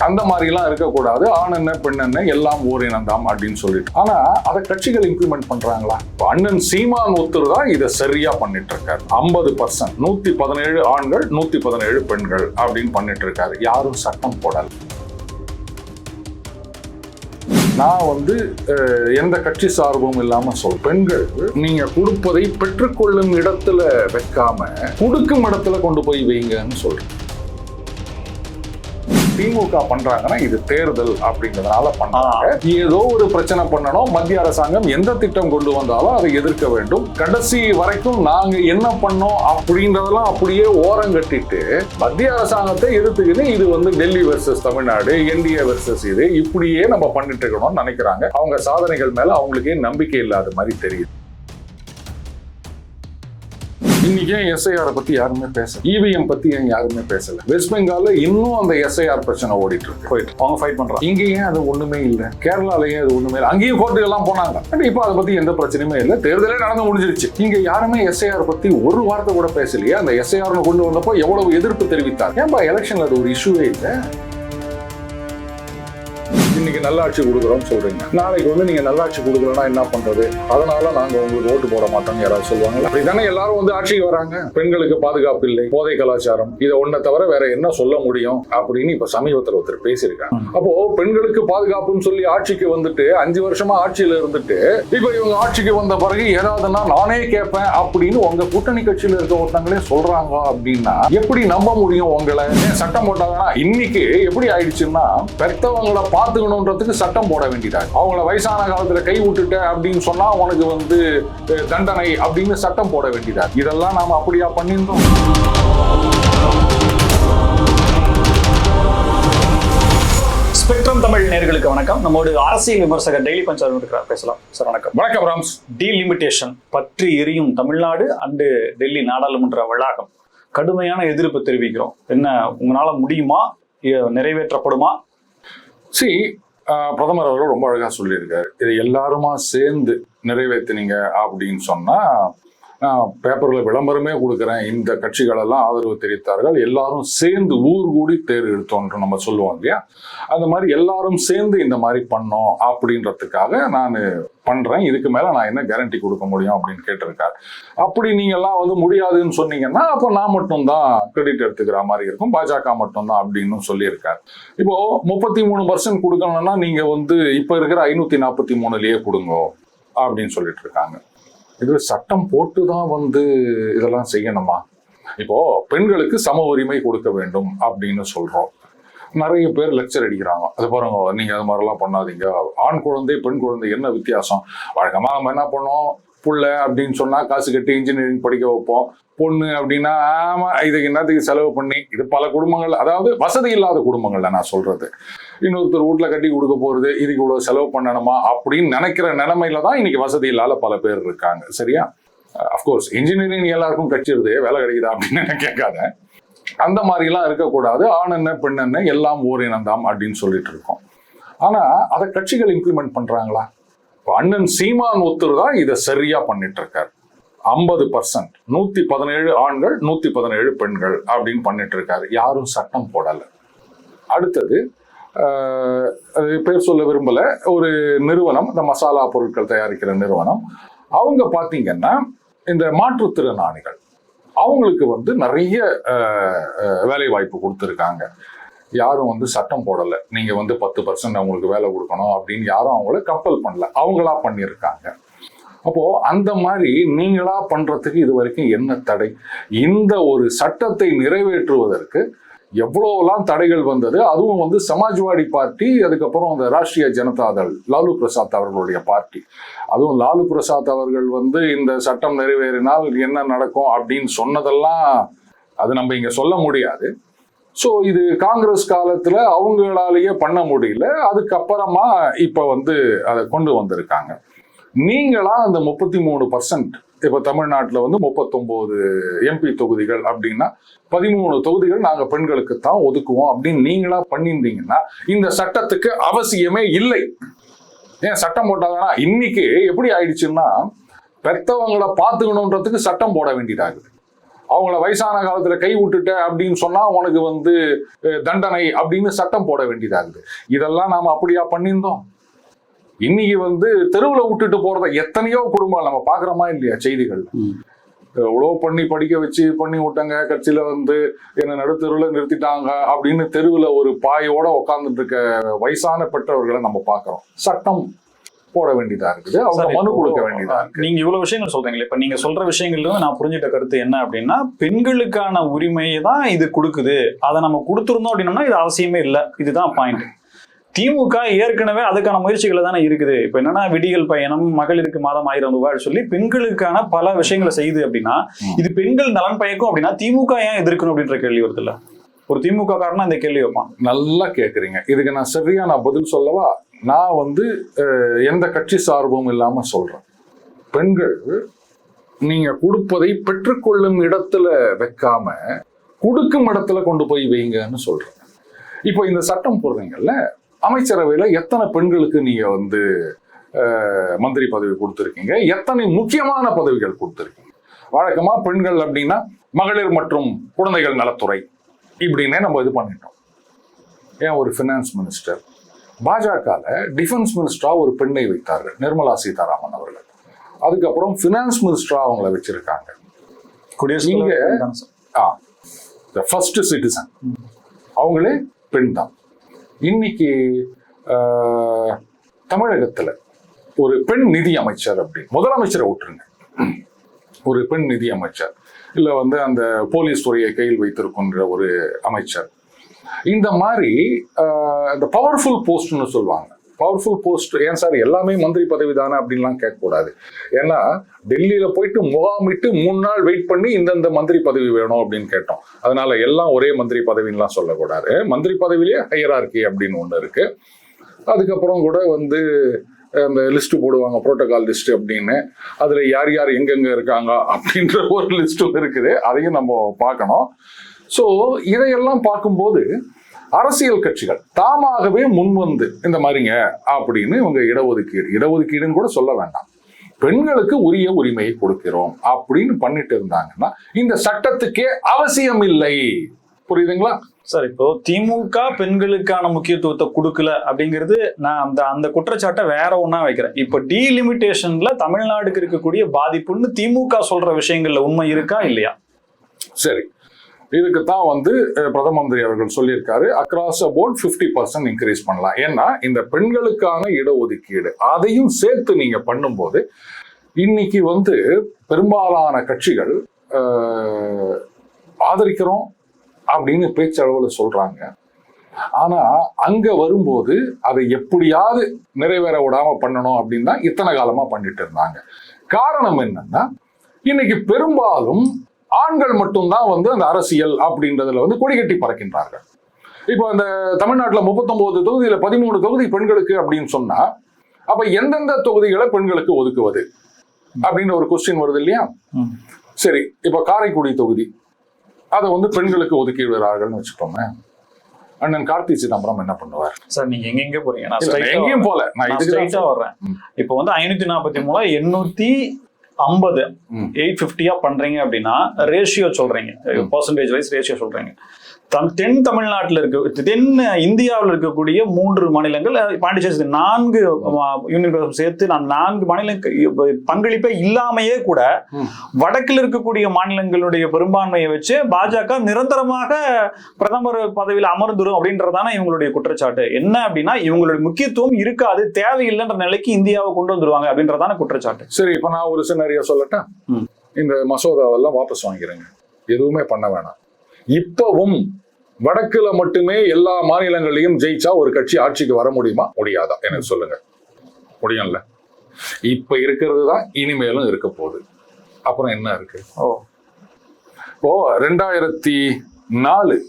அந்த மாதிரி எல்லாம் இருக்கக்கூடாது. ஆண் என்ன பெண் என்ன எல்லாம் ஓர் இனம்தான் அப்படின்னு சொல்லிட்டு. ஆனா அதை கட்சிகள் இம்ப்ளிமெண்ட் பண்றாங்களா? அண்ணன் சீமான் ஒருத்தர் தான் இதை சரியா பண்ணிட்டு இருக்காரு. 50% 117 ஆண்கள் 117 பெண்கள் அப்படின்னு பண்ணிட்டு இருக்காரு. யாரும் சட்டம் போடல. நான் எந்த கட்சி சார்பும் இல்லாம பெண்கள் நீங்க கொடுப்பதை பெற்றுக்கொள்ளும் இடத்துல வைக்காம கொடுக்கும் இடத்துல கொண்டு போய் வைங்கன்னு சொல்றேன். திமுக பண்றாங்கன்னா இது தேர்தல் அப்படிங்கிறதுனால பண்றாங்க. ஏதோ ஒரு பிரச்சனை பண்ணணும். மத்திய அரசாங்கம் எந்த திட்டம் கொண்டு வந்தாலும் அதை எதிர்க்க வேண்டும். கடைசி வரைக்கும் நாங்க என்ன பண்ணோம் அப்படின்றதெல்லாம் அப்படியே ஓரம் கட்டிட்டு மத்திய அரசாங்கத்தை எதிர்த்துக்கிட்டு இது Delhi versus Tamil Nadu, NDA versus இது இப்படியே நம்ம பண்ணிட்டு இருக்கணும்னு நினைக்கிறாங்க. அவங்க சாதனைகள் மேல அவங்களுக்கே நம்பிக்கை இல்லாத மாதிரி தெரியுது. இன்னைக்கு எஸ்ஐஆர் பத்தி யாருமே பேசல. இவிஎம் பத்தி ஏன் யாருமே பேசல. வெஸ்ட் பெங்கால்ல இன்னும் அந்த எஸ்ஐஆர் பிரச்சனை ஓடிட்டு இருக்கு. அவங்க ஃபைட் பண்றாங்க. இங்க ஏன் அது ஒண்ணுமே இல்ல? கேரளாலயே அது ஒண்ணுமே இல்ல. அங்கேயும் கோர்ட்டு எல்லாம் போனாங்க. இப்ப அதை பத்தி எந்த பிரச்சனையுமே இல்ல. தேர்தலே நடந்து முடிஞ்சிருச்சு. இங்க யாருமே எஸ்ஐஆர் பத்தி ஒரு வார்த்தை கூட பேசலையே. அந்த எஸ்ஐஆர் கொண்டு வந்தப்போ எவ்வளவு எதிர்ப்பு தெரிவித்தார். ஏன்பா எலெக்ஷன்ல அது ஒரு இஷ்யூவே இல்லை? இன்னைக்கு நல்லாட்சி கொடுக்குறோம் சொல்றீங்க. நாளைக்கு நீங்க நல்லாட்சி கொடுக்கலன்னா என்ன பண்றது? அதனால நாங்க உங்களுக்கு ஓட்டு போட மாட்டோம்னு யாராவது சொல்லுவாங்க? அப்படித்தானே எல்லாரும் ஆட்சிக்கு வராங்க. பெண்களுக்கு பாதுகாப்பு இல்லை, போதை கலாச்சாரம், இதை ஒன்ன தவிர வேற என்ன சொல்ல முடியும் அப்படின்னு இப்ப சமீபத்தில் ஒருத்தர் பேசியிருக்காங்க. அப்போ பெண்களுக்கு பாதுகாப்புன்னு சொல்லி ஆட்சிக்கு 5 வருஷமா ஆட்சியில இருந்துட்டு இப்ப இவங்க ஆட்சிக்கு வந்த பிறகு ஏதாவதுன்னா நானே கேட்பேன் அப்படின்னு உங்க கூட்டணி கட்சியில இருக்க ஒருத்தங்களே சொல்றாங்க அப்படின்னா எப்படி நம்ப முடியும்? உங்களை சட்டம் போட்டாங்கன்னா இன்னைக்கு எப்படி ஆயிடுச்சுன்னா பெத்தவங்களை பார்த்து சட்டம் போட வேண்டியதாக. அவங்கள வயசான காலத்துல கை விட்டுட்ட அப்படின்னு சொன்னா உனக்கு தண்டனை அப்படின்னு சட்டம் போட வேண்டியதாக. இதெல்லாம் நாம அப்படியா பண்ணிருந்தோம்? ஸ்பெக்ட்ரம் தமிழ் நேயர்களுக்கு வணக்கம். நம்மோடு அரசியல் விமர்சகர் டெய்லி பஞ்சார் இருக்கிறார். பேசலாம் சார். வணக்கம். வணக்கம் ராம்ஸ். டீலிமிட்டேஷன் பற்றி எரியும் தமிழ்நாடு அண்டு டெல்லி நாடாளுமன்ற வளாகம் கடுமையான எதிர்ப்பு தெரிவிக்கிறோம். என்ன உங்களால முடியுமா? நிறைவேற்றப்படுமா? பிரதமர் அவர்கள் ரொம்ப அழகா சொல்லியிருக்காரு. இதை எல்லாருமா சேர்ந்து நிறைவேற்றினீங்க அப்படின்னு சொன்னா பேப்பர்ல விளம்பரமே கொடுக்குறேன். இந்த கட்சிகள் எல்லாம் ஆதரவு தெரிவித்தார்கள். எல்லாரும் சேர்ந்து ஊர் கூடி தேர் எடுத்தோன்று நம்ம சொல்லுவோம் இல்லையா? அந்த மாதிரி எல்லாரும் சேர்ந்து இந்த மாதிரி பண்ணோம் அப்படின்றதுக்காக நான் பண்றேன். இதுக்கு மேல நான் என்ன கேரண்டி கொடுக்க முடியும் அப்படின்னு கேட்டிருக்காரு. அப்படி நீங்க எல்லாம் முடியாதுன்னு சொன்னீங்கன்னா அப்போ நான் மட்டும்தான் கிரெடிட் எடுத்துக்கிற மாதிரி இருக்கும், பாஜக மட்டும்தான் அப்படின்னு சொல்லியிருக்காரு. இப்போ 33% கொடுக்கணும்னா நீங்க இப்ப இருக்கிற 543லயே கொடுங்க அப்படின்னு சொல்லிட்டு இருக்காங்க. இது சட்டம் போட்டுதான் இதெல்லாம் செய்யணுமா? இப்போ பெண்களுக்கு சம உரிமை கொடுக்க வேண்டும் அப்படின்னு சொல்றோம். நிறைய பேர் லெக்சர் அடிக்கிறாங்க. அது பாருங்க, நீங்க அது மாதிரிலாம் பண்ணாதீங்க. ஆண் குழந்தை பெண் குழந்தை என்ன வித்தியாசம்? வழக்கமா நம்ம என்ன பண்ணோம்? புள்ள அப்படின்னு சொன்னா காசு கட்டி இன்ஜினியரிங் படிக்க வைப்போம். பொண்ணு அப்படின்னா ஆமா இதுக்கு என்னத்துக்கு செலவு பண்ணி, இது பல குடும்பங்கள், அதாவது வசதி இல்லாத குடும்பங்கள்ல நான் சொல்றது, இன்னொருத்தர் வீட்டுல கட்டி கொடுக்க போறது, இதுக்கு இவ்வளவு செலவு பண்ணணுமா அப்படின்னு நினைக்கிற நிலைமையில தான் இன்னைக்கு வசதி இல்லாத பல பேர் இருக்காங்க. சரியா? அப்கோர்ஸ் இன்ஜினியரிங் எல்லாருக்கும் கிடைச்சிருது, வேலை கிடைக்குதா அப்படின்னு கேட்காத. அந்த மாதிரி எல்லாம் இருக்கக்கூடாது. ஆண் என்ன பெண் என்ன எல்லாம் ஓர் இனம்தான் அப்படின்னு சொல்லிட்டு இருக்கோம். ஆனா அதை கட்சிகள் இம்ப்ளிமெண்ட் பண்றாங்களா? அண்ணன் சீமான் ஒருத்தர் தான் இதை சரியா பண்ணிட்டு இருக்காரு. 50% 117 ஆண்கள் 117 பெண்கள் அப்படின்னு பண்ணிட்டு இருக்காரு. யாரும் சட்டம் போடல. அடுத்தது பேர் சொல்ல விரும்பல, ஒரு நிறுவனம், இந்த மசாலா பொருட்கள் தயாரிக்கிற நிறுவனம், அவங்க பாத்தீங்கன்னா இந்த மாற்றுத்திறனாளிகள் அவங்களுக்கு நிறைய வேலை வாய்ப்பு கொடுத்துருக்காங்க. யாரும் சட்டம் போடல. நீங்க 10% அவங்களுக்கு வேலை கொடுக்கணும் அப்படின்னு யாரும் அவங்கள கம்பல் பண்ணல. அவங்களா பண்ணியிருக்காங்க. அப்போ அந்த மாதிரி நீங்களா பண்றதுக்கு இது வரைக்கும் என்ன தடை? இந்த ஒரு சட்டத்தை நிறைவேற்றுவதற்கு எவ்வளவுலாம் தடைகள் வந்தது. அதுவும் சமாஜ்வாடி பார்ட்டி, அதுக்கப்புறம் அந்த ராஷ்டிரிய ஜனதா தள், லாலு பிரசாத் அவர்களுடைய பார்ட்டி, அதுவும் லாலு பிரசாத் அவர்கள் இந்த சட்டம் நிறைவேறினால் என்ன நடக்கும் அப்படின்னு சொன்னதெல்லாம் அது நம்ம இங்க சொல்ல முடியாது. ஸோ இது காங்கிரஸ் காலத்துல அவங்களாலேயே பண்ண முடியல. அதுக்கப்புறமா இப்ப அதை கொண்டு வந்திருக்காங்க. நீங்களா அந்த 33%, இப்ப தமிழ்நாட்டுல 39 எம்பி தொகுதிகள் அப்படின்னா 13 தொகுதிகள் நாங்க பெண்களுக்கு தான் ஒதுக்குவோம் அப்படின்னு நீங்களா பண்ணியிருந்தீங்கன்னா இந்த சட்டத்துக்கு அவசியமே இல்லை. ஏன் சட்டம் போட்டாங்கன்னா இன்னைக்கு எப்படி ஆயிடுச்சுன்னா பெத்தவங்களை பார்த்துக்கணுன்றதுக்கு சட்டம் போட வேண்டியதாகுது. அவங்கள வயசான காலத்துல கை விட்டுட்ட அப்படின்னு சொன்னா உனக்கு வந்து தண்டனை அப்படின்னு சட்டம் போட வேண்டியதாகுது. இதெல்லாம் நாம அப்படியா பண்ணியிருந்தோம்? இன்னைக்கு வந்து தெருவுல விட்டுட்டு போறத எத்தனையோ குடும்பம் நம்ம பாக்குறோமா இல்லையா செய்திகள்? உழவு பண்ணி படிக்க வச்சு பண்ணி விட்டாங்க, கட்சியில வந்து என்ன நடுத்தெருவில் நிறுத்திட்டாங்க அப்படின்னு தெருவுல ஒரு பாயோட உட்கார்ந்துட்டு இருக்க வயசான பெற்றவர்களை நம்ம பாக்குறோம். சட்டம் போட வேண்டியதா இருக்குது, அவங்க மனு கொடுக்க வேண்டியதா இருக்கு. நீங்க இவ்வளவு விஷயங்கள் சொல்றீங்களே, இப்ப நீங்க சொல்ற விஷயங்கள்ல இருந்து நான் புரிஞ்சிட்ட கருத்து என்ன அப்படின்னா, பெண்களுக்கான உரிமையை தான் இது கொடுக்குது, அதை நம்ம கொடுத்துருந்தோம் அப்படின்னோம்னா இது அவசியமே இல்லை. இதுதான் பாயிண்ட். திமுக ஏற்கனவே அதுக்கான முயற்சிகளை தானே இருக்குது. இப்ப என்னன்னா விடியல் பயணம், மகளிருக்கு மாதம் 1000 ரூபாய் சொல்லி பெண்களுக்கான பல விஷயங்களை செய்யுது அப்படின்னா, இது பெண்கள் நலன் பயக்கும் அப்படின்னா திமுக ஏன் எதிர்க்கணும் அப்படின்ற கேள்வி வருது இல்ல? ஒரு திமுக காரனா இந்த கேள்வி வைப்பான். நல்லா கேக்குறீங்க. இதுக்கு நான் சரியா பதில் சொல்லவா? நான் வந்து எந்த கட்சி சார்பும் இல்லாம சொல்றேன். பெண்கள் நீங்க கொடுப்பதை பெற்றுக்கொள்ளும் இடத்துல வைக்காம கொடுக்கும் இடத்துல கொண்டு போய் வைங்கன்னு சொல்றேன். இப்போ இந்த சட்டம் போடுறீங்கல்ல, அமைச்சரவையில எத்தனை பெண்களுக்கு நீங்க வந்து மந்திரி பதவி கொடுத்துருக்கீங்க, எத்தனை முக்கியமான பதவிகள் கொடுத்துருக்கீங்க? வழக்கமா பெண்கள் அப்படின்னா மகளிர் மற்றும் குழந்தைகள் நலத்துறை இப்படின்னே நம்ம இது பண்ணிட்டோம். ஏன் ஒரு ஃபினான்ஸ் மினிஸ்டர், பாஜகல டிஃபென்ஸ் மினிஸ்டரா ஒரு பெண்ணை வைத்தார்கள், நிர்மலா சீதாராமன் அவர்கள். அதுக்கப்புறம் ஃபினான்ஸ் மினிஸ்டரா அவங்கள வச்சிருக்காங்க. ஃபர்ஸ்ட் சிட்டிசன் அவங்களே பெண் தான். இன்னைக்கு தமிழகத்துல ஒரு பெண் நிதி அமைச்சர் அப்படி, முதலமைச்சரை விட்டுருங்க, ஒரு பெண் நிதி அமைச்சர், இல்ல வந்து அந்த போலீஸ் துறையை கையில் வைத்திருக்கின்ற ஒரு அமைச்சர், இந்த மாதிரி இந்த பவர்ஃபுல் போஸ்ட்னு சொல்லுவாங்க. பவர்ஃபுல் போஸ்ட் ஏன் சார் எல்லாமே மந்திரி பதவி தானே அப்படின்லாம் கேட்கக்கூடாது. ஏன்னா டெல்லியில போயிட்டு முகாமிட்டு 3 நாள் வெயிட் பண்ணி இந்தந்த மந்திரி பதவி வேணும் அப்படின்னு கேட்டோம். அதனால எல்லாம் ஒரே மந்திரி பதவின்லாம் சொல்லக்கூடாது. மந்திரி பதவியிலேயே ஹையரார்கி அப்படின்னு ஒன்று இருக்கு. அதுக்கப்புறம் கூட வந்து அந்த லிஸ்ட் போடுவாங்க, புரோட்டோகால் லிஸ்ட் அப்படின்னு. அதுல யார் யார் எங்கெங்க இருக்காங்க அப்படின்ற ஒரு லிஸ்ட்டும் இருக்குது, அதையும் நம்ம பார்க்கணும். ஸோ இதையெல்லாம் பார்க்கும்போது அரசியல் கட்சிகள் தாமாகவே முன்வந்து இந்த மாதிரிங்க அப்படின்னு இவங்க இடஒதுக்கீடுன்னு கூட சொல்ல வேண்டாம், பெண்களுக்கு உரிய உரிமையை கொடுக்கிறோம் அப்படின்னு பண்ணிட்டு இருந்தாங்கன்னா இந்த சட்டத்துக்கே அவசியம் இல்லை. புரியுதுங்களா சார்? இப்போ திமுக பெண்களுக்கான முக்கியத்துவத்தை கொடுக்கல அப்படிங்கிறது நான் அந்த குற்றச்சாட்டை வேற ஒண்ணா வைக்கிறேன். இப்போ டீலிமிட்டேஷன்ல தமிழ்நாடுக்கு இருக்கக்கூடிய பாதிப்புன்னு திமுக சொல்ற விஷயங்கள்ல உண்மை இருக்கா இல்லையா? சரி, இதுக்குத்தான் வந்து பிரதம மந்திரி அவர்கள் சொல்லியிருக்காரு, அக்ராஸ் அபவுட் 50% இன்க்ரீஸ் பண்ணலாம். ஏன்னா இந்த பெண்களுக்கான இடஒதுக்கீடு அதையும் சேர்த்து நீங்க பண்ணும்போது இன்னைக்கு வந்து பெரும்பாலான கட்சிகள் ஆதரிக்கிறோம் அப்படின்னு பேச்சளவில் சொல்றாங்க. ஆனா அங்க வரும்போது அதை எப்படியாவது நிறைவேற விடாம பண்ணணும் அப்படின்னு தான் இத்தனை காலமா பண்ணிட்டு இருந்தாங்க. காரணம் என்னன்னா இன்னைக்கு பெரும்பாலும் ஆண்கள் மட்டும்தான் வந்து அந்த அரசியல் அப்படின்றதுல வந்து கொடிகட்டி பறக்கின்றார்கள். இப்போ அந்த தமிழ்நாட்டில் 39 தொகுதியில 13 தொகுதி பெண்களுக்கு அப்படின்னு சொன்னா அப்ப எந்தெந்த தொகுதிகளை பெண்களுக்கு ஒதுக்குவது அப்படின்ற ஒரு கொஸ்டின் வருது இல்லையா? சரி, இப்ப காரைக்குடி தொகுதி அதை வந்து பெண்களுக்கு ஒதுக்கிடுவார்கள்னு வச்சுக்கோங்க. அண்ணன் கார்த்தி சிதம்பரம் என்ன பண்ணுவார்? சார் நீங்க எங்க போறீங்க? நான் எங்கேயும் போல, நான் இதுக்கு வர்றேன். இப்போ வந்து 543 850 850 பண்றீங்க அப்படின்னா ரேஷியோ சொல்றீங்க, பர்சன்டேஜ் வைஸ் ரேஷியோ சொல்றீங்க. தென் தமிழ்நாட்டில் தென் இந்தியாவில் இருக்கக்கூடிய 3 மாநிலங்கள், பாண்டிச்சேரி 4 யூனியன் பிரதேசம் சேர்த்து நான் 4 மாநில பங்களிப்பே இல்லாமையே கூட வடக்கில் இருக்கக்கூடிய மாநிலங்களுடைய பெரும்பான்மையை வச்சு பாஜக நிரந்தரமாக பிரதமர் பதவியில் அமர்ந்துடும் அப்படின்றதான இவங்களுடைய குற்றச்சாட்டு. என்ன அப்படின்னா இவங்களுடைய முக்கியத்துவம் இருக்காது, தேவையில்லைன்ற நிலைக்கு இந்தியாவை கொண்டு வந்துருவாங்க அப்படின்றதான குற்றச்சாட்டு. சரி, இப்ப நான் ஒரு சினாரியோ சொல்லட்டேன். இந்த மசோதாவெல்லாம் வாபஸ் வாங்கிறேங்க, எதுவுமே பண்ண வேணாம். இப்பவும் வடக்குல மட்டுமே எல்லா மாநிலங்களையும் ஜெயிச்சா ஒரு கட்சி ஆட்சிக்கு வர முடியுமா? முடியாதா? எனக்கு சொல்லுங்க. முடியும்ல? இப்ப இருக்கிறது தான் இனிமேலும் இருக்க போகுது. அப்புறம் என்ன இருக்கு? இப்போ 2004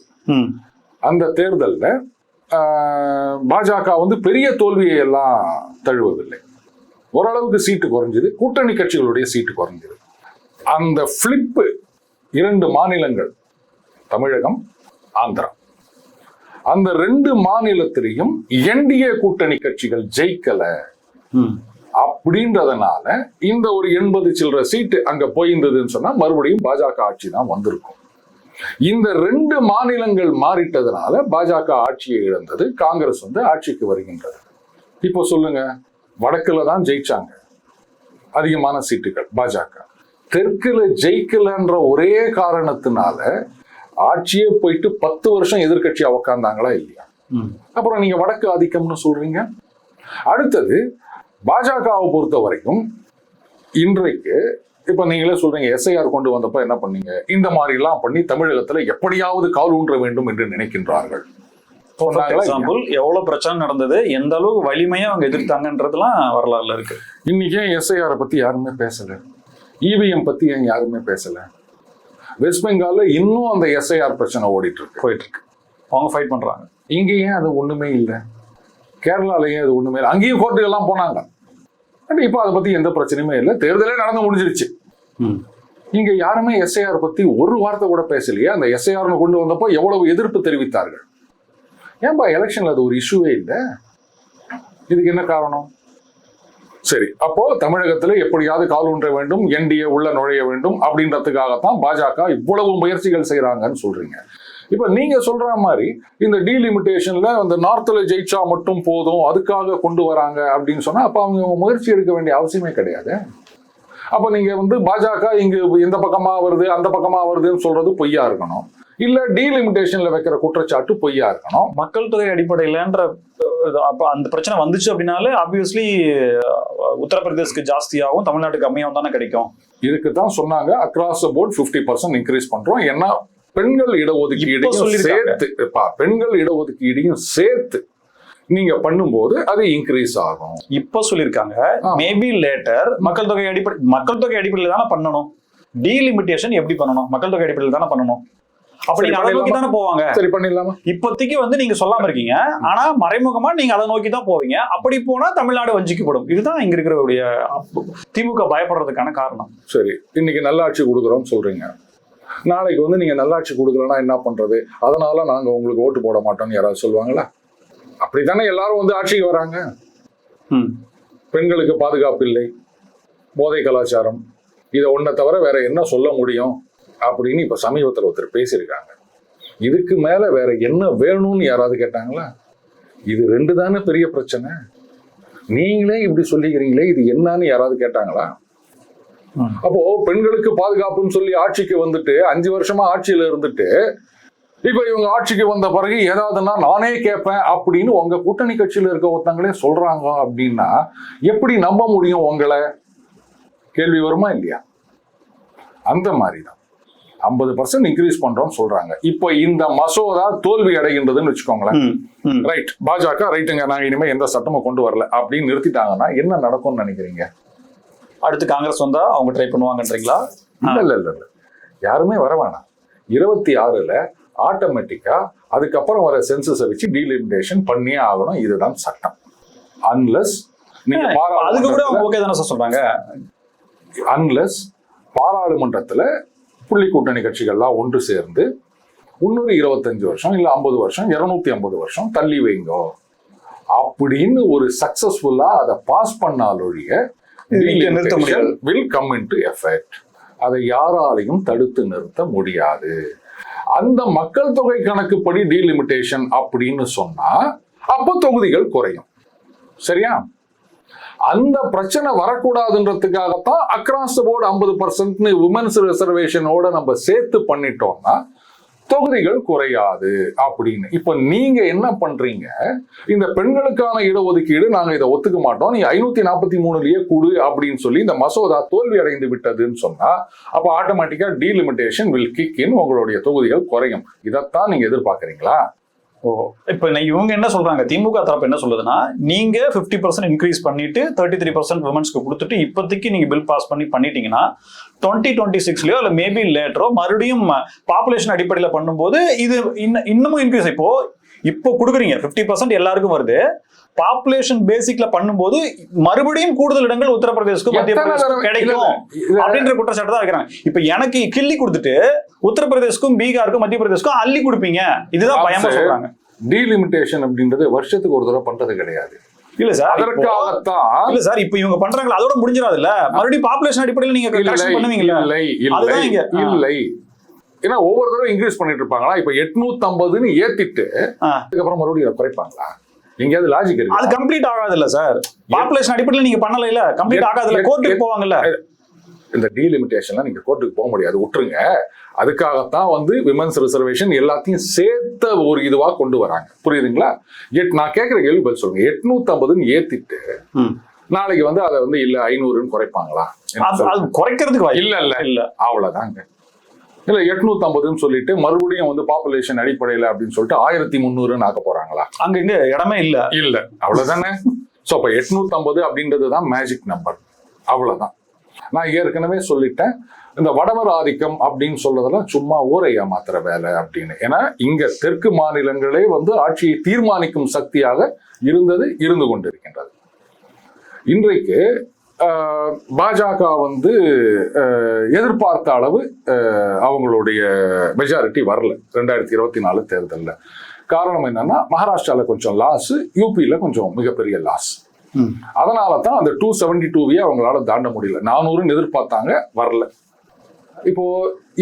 அந்த தேர்தல்ல பாஜக வந்து பெரிய தோல்வியை எல்லாம் தழுவவில்லை. ஓரளவுக்கு சீட்டு குறைஞ்சது, கூட்டணி கட்சிகளுடைய சீட்டு குறைஞ்சது. அந்த பிளிப்பு 2 மாநிலங்கள், தமிழகம், ஆந்திரா, அந்த 2 மாநிலத்திலையும் என்டிஏ கூட்டணி கட்சிகள் ஜெயிக்கல. அப்படின்றதுனால இந்த ஒரு 80 சில்லற சீட்டு அங்க போயிருந்ததுன்னு சொன்னா மறுபடியும் பாஜக ஆட்சி தான் வந்திருக்கும். இந்த 2 மாநிலங்கள் மாறிட்டதுனால பாஜக ஆட்சியை இழந்தது, காங்கிரஸ் ஆட்சிக்கு வருகின்றது. இப்போ சொல்லுங்க, வடக்குல தான் ஜெயிச்சாங்க அதிகமான சீட்டுகள் பாஜக, தெற்குல ஜெயிக்கலன்ற ஒரே காரணத்தினால ஆட்சியே போயிட்டு 10 வருஷம் எதிர்கட்சியா உக்காந்தாங்களா இல்லையா? அப்புறம் நீங்க வடக்கு ஆதிக்கம்னு சொல்றீங்க. அடுத்தது பாஜகவை பொறுத்த வரைக்கும் இன்றைக்கு இப்ப நீங்களே சொல்றீங்க எஸ்ஐஆர் கொண்டு வந்தப்ப என்ன பண்ணீங்க, இந்த மாதிரி எல்லாம் பண்ணி தமிழகத்துல எப்படியாவது கால் ஊன்ற வேண்டும் என்று நினைக்கின்றார்கள். எவ்வளவு பிரச்சனை நடந்தது, எந்த அளவுக்கு வலிமையா அவங்க எதிர்த்தாங்கன்றதுலாம் வரலாறுல இருக்கு. இன்னைக்கே எஸ்ஐஆர் பத்தி யாருமே பேசல, இவிஎம் பத்தி ஏன் யாருமே பேசல? வெஸ்ட் பெங்கால்ல இன்னும் அந்த எஸ்ஐஆர் பிரச்சனை போயிட்டு இருக்கு, அவங்க ஃபைட் பண்றாங்க. இங்க ஏன் அது ஒண்ணுமே இல்லை? கேரளாலயும் அது ஒண்ணுமே இல்லை, அங்கேயும் கோர்ட்டுக்கு எல்லாம் போனாங்க. இப்ப அதை பத்தி எந்த பிரச்சனையுமே இல்லை, தேர்தலே நடந்து முடிஞ்சிருச்சு. இங்க யாருமே எஸ்ஐஆர் பத்தி ஒரு வார்த்தை கூட பேசலையே. அந்த எஸ்ஐஆர் கொண்டு வந்தப்போ எவ்வளவு எதிர்ப்பு தெரிவித்தார்கள். ஏன்பா எலெக்ஷன்ல அது ஒரு இஷ்யூவே இல்லை? இதுக்கு என்ன காரணம்? சரி, அப்போ தமிழகத்துல எப்படியாவது கால் ஊன்ற வேண்டும், என்டிஏ உள்ள நுழைய வேண்டும் அப்படின்றதுக்காகத்தான் பாஜக இவ்வளவு முயற்சிகள் செய்யறாங்கன்னு சொல்றீங்க. இப்ப நீங்க சொல்ற மாதிரி இந்த டீலிமிட்டேஷன்ல அந்த நார்த்ல ஜெயிச்சா மட்டும் போதும், அதுக்காக கொண்டு வராங்க அப்படின்னு சொன்னா அப்ப அவங்க முயற்சி எடுக்க வேண்டிய அவசியமே கிடையாது. அப்ப நீங்க பாஜக இங்கு எந்த பக்கமா வருது அந்த பக்கமா வருதுன்னு சொல்றது பொய்யா இருக்கணும், இல்ல டீலிமிட்டேஷன்ல வைக்கிற குற்றச்சாட்டு பொய்யா இருக்கணும். மக்கள் தொகை அடிப்படையிலன்ற அப்ப அந்த பிரச்சனை வந்துச்சு அப்படின்னாலே ஆப்வியஸ்லி உத்தரப்பிரதேஷ்க்கு ஜாஸ்தியாகவும் தமிழ்நாட்டுக்கு கம்மியாகவும் தானே கிடைக்கும். இதுக்கு தான் சொன்னாங்க அக்ராஸ் த போர்ட் 50% இன்க்ரீஸ் பண்றோம். ஏன்னா பெண்கள் இடஒதுக்கீடையும் சேர்த்து பெண்கள் இடஒதுக்கீடையும் சேர்த்து நீங்க பண்ணும்போது அது இன்க்ரீஸ் ஆகும். இப்ப சொல்லியிருக்காங்க மேபி லேட்டர் மக்கள் தொகை அடிப்படையில் தானே பண்ணணும். டீலிமிட்டேஷன் எப்படி பண்ணணும்? மக்கள் தொகை அடிப்படையில் தானே பண்ணணும். அப்படி அதை நோக்கி தானே போவாங்க. சரி, பண்ணிடலாமா? இப்போதைக்கு நீங்க சொல்லாம இருக்கீங்க, ஆனா மறைமுகமா நீங்க அதை நோக்கி தான் போவீங்க. அப்படி போனா தமிழ்நாடு வஞ்சிக்கப்படும். இதுதான் இங்க இருக்கிற திமுக பயப்படுறதுக்கான காரணம். சரி, இன்னைக்கு நல்லாட்சி கொடுக்குறோம்னு சொல்றீங்க, நாளைக்கு நீங்க நல்லாட்சி கொடுக்கலன்னா என்ன பண்றது, அதனால நாங்க உங்களுக்கு ஓட்டு போட மாட்டோம்னு யாராவது சொல்லுவாங்களா? அப்படித்தானே எல்லாரும் ஆட்சிக்கு வராங்க. பெண்களுக்கு பாதுகாப்பு இல்லை, போதை கலாச்சாரம், இதை ஒன்றை தவிர வேற என்ன சொல்ல முடியும் அப்படின்னு இப்ப சமீபத்தில் ஒருத்தர் பேசியிருக்காங்க. இதுக்கு மேல வேற என்ன வேணும்னு யாராவது கேட்டாங்களா? இது 2 தானே பெரிய பிரச்சனை. நீங்களே இப்படி சொல்லிக்கிறீங்களே, இது என்னன்னு யாராவது கேட்டாங்களா? அப்போ பெண்களுக்கு பாதுகாப்புன்னு சொல்லி ஆட்சிக்கு 5 வருஷமா ஆட்சியில இருந்துட்டு இப்ப இவங்க ஆட்சிக்கு வந்த பிறகு ஏதாவதுன்னா நானே கேட்பேன் அப்படின்னு உங்க கூட்டணி கட்சியில இருக்க ஒருத்தங்களே சொல்றாங்க அப்படின்னா எப்படி நம்ப முடியும்? உங்களை கேள்வி வருமா இல்லையா? அந்த மாதிரிதான் 50% இன்க்ரீஸ் பண்றோம்னு சொல்றாங்க. இப்ப இந்த மசோதா தோல்வி அடைகின்றதுன்னு வச்சுக்கோங்களேன். ரைட், பாஜக ரைட்டுங்க, நாங்க இனிமே எந்த சட்டமும் கொண்டு வரல அப்படின்னு நிறுத்திட்டாங்கன்னா என்ன நடக்கும்னு நினைக்கிறீங்க? அடுத்து காங்கிரஸ் வந்தா அவங்க ட்ரை பண்ணுவாங்கன்றீங்களா? இல்ல, யாருமே வர வேணாம். 26ல ஆட்டோமேட்டிக்கா அதுக்கப்புறம் வர சென்சஸை வச்சு டீலிமிட்டேஷன் பண்ணியே ஆகணும். இதுதான் சட்டம். அன்லஸ் நீங்க அன்லஸ் பாராளுமன்றத்துல புள்ளி கூட்டணி கட்சிகள்லாம் ஒன்று சேர்ந்து இன்னொரு 25 வருஷம் இல்ல 50 வருஷம் 250 வருஷம் தள்ளி வைங்கோ அப்படின்னு ஒரு சக்சஸ்ஃபுல்லா அதை pass பண்ணாலொழிய will come into effect. அதை யாராலையும் தடுத்து நிறுத்த முடியாது. அந்த மக்கள் தொகை கணக்குப்படி டீலிமிட்டேஷன் அப்படின்னு சொன்னா அப்போ தொகுதிகள் குறையும். சரியா? அந்த பிரச்சனை வரக்கூடாதுன்றதுக்காகத்தான் அக்ராஸ் தி போர்டு 50% விமன்ஸ் ரிசர்வேஷனோட நம்ம சேர்த்து பண்ணிட்டோம்னா தொகுதிகள் குறையாது அப்படின்னு. இப்ப நீங்க என்ன பண்றீங்க? இந்த பெண்களுக்கான இடஒதுக்கீடு நாங்க இதை ஒத்துக்க மாட்டோம், நீ 543லயே கொடு அப்படின்னு சொல்லி இந்த மசோதா தோல்வி அடைந்து விட்டதுன்னு சொன்னா அப்ப ஆட்டோமேட்டிக்கா டீலிமிட்டேஷன் வில் கிக் இன், உங்களுடைய தொகுதிகள் குறையும். இதைத்தான் நீங்க எதிர்பார்க்கறீங்களா? இப்ப இவங்க என்ன சொல்றாங்க, திமுக தரப்பு என்ன சொல்லுதுன்னா, நீங்க 50% இன்க்ரீஸ் பண்ணிட்டு 33% விமன்ஸ்க்கு கொடுத்துட்டு இப்போதைக்கு நீங்க பில் பாஸ் பண்ணிட்டீங்கன்னா 2026லயோ இல்ல மேபி லேட்டரோ மறுபடியும் பாப்புலேஷன் அடிப்படையில் பண்ணும்போது இது இன்னமும் இன்க்ரீஸ். இப்போ கொடுக்குறீங்க 50% எல்லாருக்கும் வருது. பாப்புலேஷன் பேசிக்ல பண்ணும்போது மறுபடியும் கூடுதல் இடங்கள் உத்தரப்பிரதேசக்கும் மத்திய பிரதேசம் கிடைக்கும் அப்படின்ற குற்றச்சாட்டு தான் வைக்கிறாங்க. இப்ப எனக்கு கிள்ளி கொடுத்துட்டு உத்தரப்பிரதேசக்கும் பீகாருக்கும் மத்திய பிரதேசக்கும் அள்ளி கொடுப்பீங்க, இதுதான் பயமா சொல்றாங்க. டீலிமிட்டேஷன் அப்படின்றது வருஷத்துக்கு ஒரு தடவை பண்றது கிடையாது. இல்ல சார், அதற்காகத்தான் இல்ல சார், இப்ப இவங்க பண்றாங்களா அதோட முடிஞ்சிடாதுல்ல, மறுபடியும் பாப்புலேஷன் அடிப்படையில் நீங்க கரெக்ஷன் பண்ணுவீங்களா? இல்லை, ஏன்னா ஒவ்வொரு தடவை இன்க்ரீஸ் பண்ணிட்டு இருப்பாங்களா? இப்ப 850ன்னு ஏத்திட்டு அதுக்கப்புறம் மறுபடியும் குறைப்பாங்களா? எங்கேயாவது லாஜிக் இருக்கு? அது கம்ப்ளீட் ஆகாது இல்ல சார், பாப்புலேஷன் அடிப்படையில் நீங்க பண்ணல, இல்ல கம்ப்ளீட் ஆகாது இல்ல, கோர்ட்டுக்கு போவாங்கல்ல. இந்த டீலிமிட்டேஷன்லாம் நீங்க கோர்ட்டுக்கு போக முடியாது, விட்டுருங்க. அதுக்காகத்தான் வந்து விமன்ஸ் ரிசர்வேஷன் எல்லாத்தையும் சேர்த்த ஒரு இதுவா கொண்டு வராங்க, புரியுதுங்களா? நான் கேட்கிற கேள்வி பதில் சொல்லுங்க. 850ன்னு ஏத்திட்டு நாளைக்கு வந்து அதை வந்து இல்ல 500ன்னு குறைப்பாங்களா? குறைக்கிறதுக்கு இல்ல இல்ல இல்ல, அவ்வளவுதாங்க. இல்ல 850ன்னு சொல்லிட்டு மறுபடியும் வந்து பாப்புலேஷன் அடிப்படையில அப்படின்னு சொல்லிட்டு 1300ன்னு ஆக்க போறாங்களா? அங்க இங்க இடமே இல்ல இல்ல, அவ்வளவுதானே. சோ அப்ப 850 அப்படின்றதுதான் மேஜிக் நம்பர், அவ்வளவுதான். நான் ஏற்கனவே சொல்லிட்டேன், இந்த வடவர் ஆதிக்கம் அப்படின்னு சொல்றதெல்லாம் சும்மா ஊரை ஏமாத்துற வேலை அப்படின்னு. ஏன்னா இங்க தெற்கு மாநிலங்களே வந்து ஆட்சியை தீர்மானிக்கும் சக்தியாக இருந்து கொண்டிருக்கின்றது. இன்றைக்கு பாஜக வந்து எதிர்பார்த்த அளவு அவங்களுடைய மெஜாரிட்டி வரல 2024 தேர்தலில். காரணம் என்னன்னா, மகாராஷ்டிரால கொஞ்சம் லாஸ், யூபியில கொஞ்சம் மிகப்பெரிய லாஸ். அதனால தான் அந்த 272 அவங்களால தாண்ட முடியல. 400 எதிர்பார்த்தாங்க, வரல. இப்போ